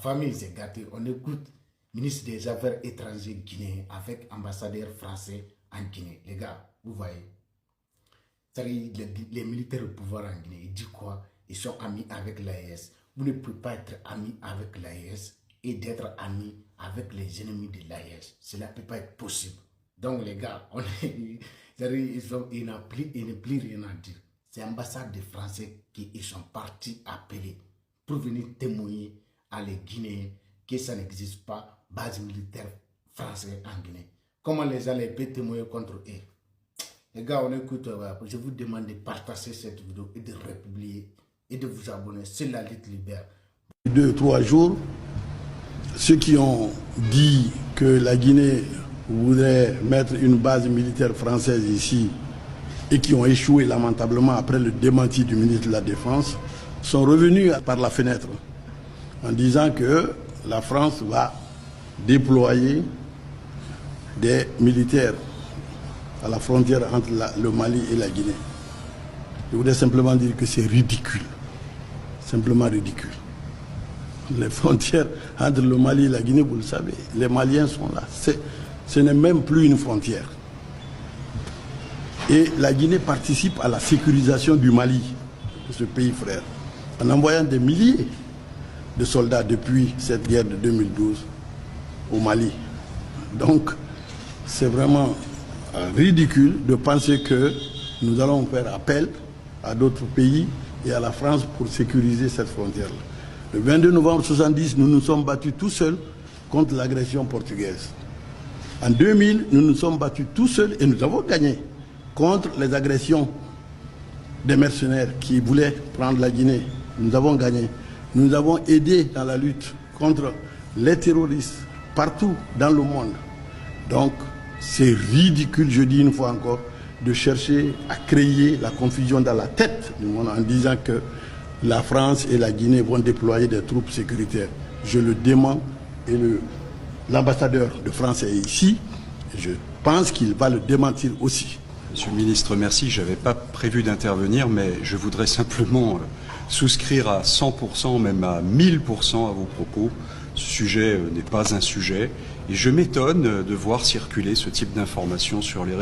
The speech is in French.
famille s'est gâtée. On écoute ministre des Affaires étrangères guinéen avec ambassadeur français en Guinée. Les gars, vous voyez. Les militaires au pouvoir en Guinée, ils disent quoi? Ils sont amis avec l'AES. Vous ne pouvez pas être ami avec l'AES et d'être ami avec les ennemis de l'AES. Cela ne peut pas être possible. Donc les gars, il n'y a plus rien à dire. C'est l'ambassade des Français qui ils sont partis appeler pour venir témoigner à les Guinéens que ça n'existe pas base militaire française en Guinée. Comment les gens peuvent témoigner contre eux? Les gars, on écoute, je vous demande de partager cette vidéo et de republier et de vous abonner. C'est la lutte libère. 2-3 jours, ceux qui ont dit que la Guinée voudrait mettre une base militaire française ici et qui ont échoué lamentablement après le démenti du ministre de la Défense sont revenus par la fenêtre en disant que la France va déployer des militaires à la frontière entre le Mali et la Guinée. Je voudrais simplement dire que c'est ridicule, simplement ridicule. Les frontières entre le Mali et la Guinée, vous le savez, les Maliens sont là. Ce n'est même plus une frontière. Et la Guinée participe à la sécurisation du Mali, de ce pays frère, en envoyant des milliers de soldats depuis cette guerre de 2012 au Mali. Donc, c'est vraiment ridicule de penser que nous allons faire appel à d'autres pays et à la France pour sécuriser cette frontière-là. Le 22 novembre 1970, nous nous sommes battus tout seuls contre l'agression portugaise. En 2000, nous nous sommes battus tout seuls et nous avons gagné contre les agressions des mercenaires qui voulaient prendre la Guinée. Nous avons gagné. Nous avons aidé dans la lutte contre les terroristes partout dans le monde. Donc, c'est ridicule, je dis une fois encore, de chercher à créer la confusion dans la tête du monde en disant que la France et la Guinée vont déployer des troupes sécuritaires. Je le dément et l'ambassadeur de France est ici. Je pense qu'il va le démentir aussi. Monsieur le ministre, merci. Je n'avais pas prévu d'intervenir, mais je voudrais simplement souscrire à 100%, même à 1000% à vos propos. Ce sujet n'est pas un sujet. Et je m'étonne de voir circuler ce type d'informations sur les réseaux.